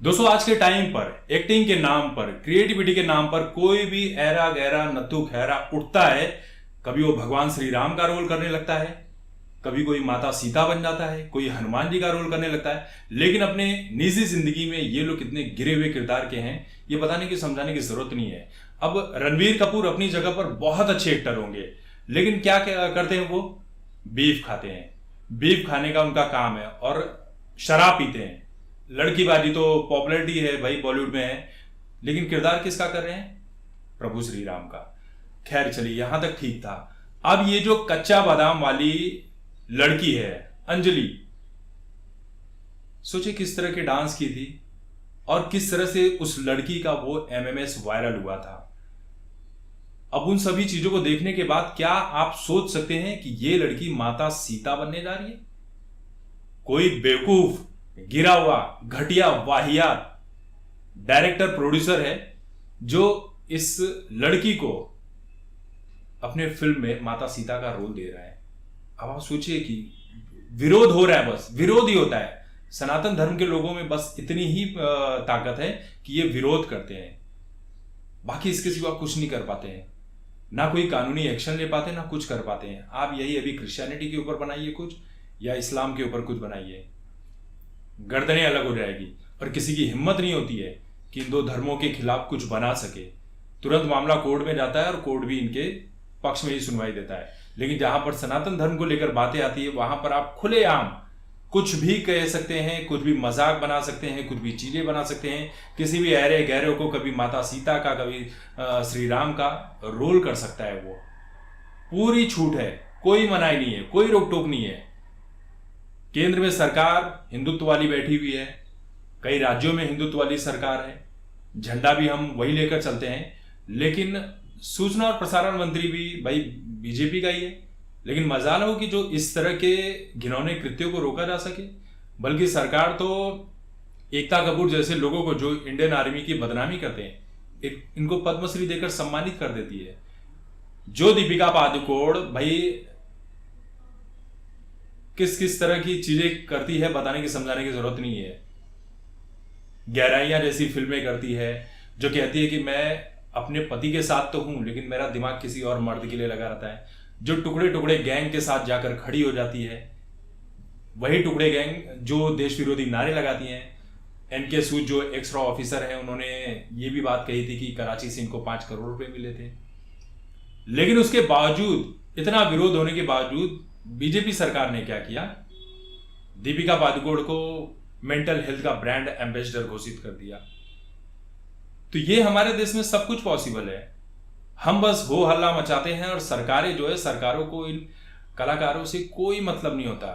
दोस्तों आज के टाइम पर एक्टिंग के नाम पर, क्रिएटिविटी के नाम पर कोई भी ऐरा गैरा नत्थु खैरा उठता है। कभी वो भगवान श्री राम का रोल करने लगता है, कभी कोई माता सीता बन जाता है, कोई हनुमान जी का रोल करने लगता है। लेकिन अपने निजी जिंदगी में ये लोग कितने गिरे हुए किरदार के हैं ये बताने की, समझाने की जरूरत नहीं है। अब रणबीर कपूर अपनी जगह पर बहुत अच्छे एक्टर होंगे, लेकिन क्या क्या करते हैं वो? बीफ खाते हैं। बीफ खाने का उनका काम है और शराब पीते हैं। लड़कीबाजी तो पॉपुलरिटी है भाई, बॉलीवुड में है, लेकिन किरदार किसका कर रहे हैं? प्रभु श्री राम का। खैर चलिए, यहां तक ठीक था। अब ये जो कच्चा बादाम वाली लड़की है अंजलि, सोचे किस तरह के डांस की थी और किस तरह से उस लड़की का वो एमएमएस वायरल हुआ था। अब उन सभी चीजों को देखने के बाद क्या आप सोच सकते हैं कि ये लड़की माता सीता बनने जा रही है? कोई बेवकूफ, गिरा हुआ, घटिया, वाहियात डायरेक्टर प्रोड्यूसर है जो इस लड़की को अपने फिल्म में माता सीता का रोल दे रहा है। अब आप सोचिए कि विरोध हो रहा है, बस विरोध ही होता है। सनातन धर्म के लोगों में बस इतनी ही ताकत है कि ये विरोध करते हैं, बाकी इसके सिवा कुछ नहीं कर पाते हैं। ना कोई कानूनी एक्शन ले पाते, ना कुछ कर पाते हैं। आप यही अभी क्रिश्चियनिटी के ऊपर बनाइए कुछ, या इस्लाम के ऊपर कुछ बनाइए, गर्दनें अलग हो जाएगी। और किसी की हिम्मत नहीं होती है कि इन दो धर्मों के खिलाफ कुछ बना सके। तुरंत मामला कोर्ट में जाता है और कोर्ट भी इनके पक्ष में ही सुनवाई देता है। लेकिन जहां पर सनातन धर्म को लेकर बातें आती है वहां पर आप खुलेआम कुछ भी कह सकते हैं, कुछ भी मजाक बना सकते हैं, कुछ भी चीजें बना सकते हैं। किसी भी ऐरे गहरे को कभी माता सीता का, कभी श्री राम का रोल कर सकता है। वो पूरी छूट है, कोई मनाही नहीं है, कोई रोक टोक नहीं है। केंद्र में सरकार हिंदुत्व वाली बैठी हुई है, कई राज्यों में हिंदुत्व वाली सरकार है, झंडा भी हम वही लेकर चलते हैं। लेकिन सूचना और प्रसारण मंत्री भी भाई बीजेपी का ही है। लेकिन मजाल हो कि जो इस तरह के घिनौने कृत्यों को रोका जा सके। बल्कि सरकार तो एकता कपूर जैसे लोगों को जो इंडियन आर्मी की बदनामी करते हैं, इनको पद्मश्री देकर सम्मानित कर देती है। जो दीपिका पादुकोण भाई किस किस तरह की चीजें करती है बताने की, समझाने की जरूरत नहीं है। गहराइयां जैसी फिल्में करती है, जो कहती है कि मैं अपने पति के साथ तो हूं लेकिन मेरा दिमाग किसी और मर्द के लिए लगा रहता है। जो टुकड़े टुकड़े गैंग के साथ जाकर खड़ी हो जाती है, वही टुकड़े गैंग जो देश विरोधी नारे लगाती हैं। एनके सूद जो एक्स्ट्रा ऑफिसर हैं, उन्होंने ये भी बात कही थी कि कराची से इनको 5 करोड़ रुपए मिले थे। लेकिन उसके बावजूद, इतना विरोध होने के बावजूद बीजेपी सरकार ने क्या किया? दीपिका पादुकोण को मेंटल हेल्थ का ब्रांड एम्बेसडर घोषित कर दिया। तो ये हमारे देश में सब कुछ पॉसिबल है। हम बस हो हल्ला मचाते हैं और सरकारें जो है, सरकारों को इन कलाकारों से कोई मतलब नहीं होता,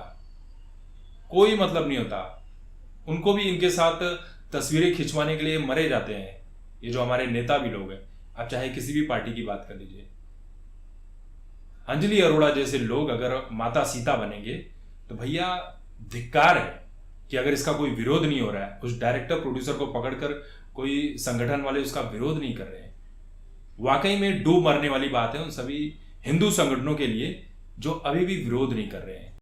कोई मतलब नहीं होता। उनको भी इनके साथ तस्वीरें खिंचवाने के लिए मरे जाते हैं ये जो हमारे नेता भी लोग हैं। आप चाहे किसी भी पार्टी की बात कर लीजिए। अंजलि अरोड़ा जैसे लोग अगर माता सीता बनेंगे तो भैया धिक्कार है कि अगर इसका कोई विरोध नहीं हो रहा है, उस डायरेक्टर प्रोड्यूसर को पकड़कर कोई संगठन वाले उसका विरोध नहीं कर रहे हैं। वाकई में डूब मरने वाली बात है उन सभी हिंदू संगठनों के लिए जो अभी भी विरोध नहीं कर रहे हैं।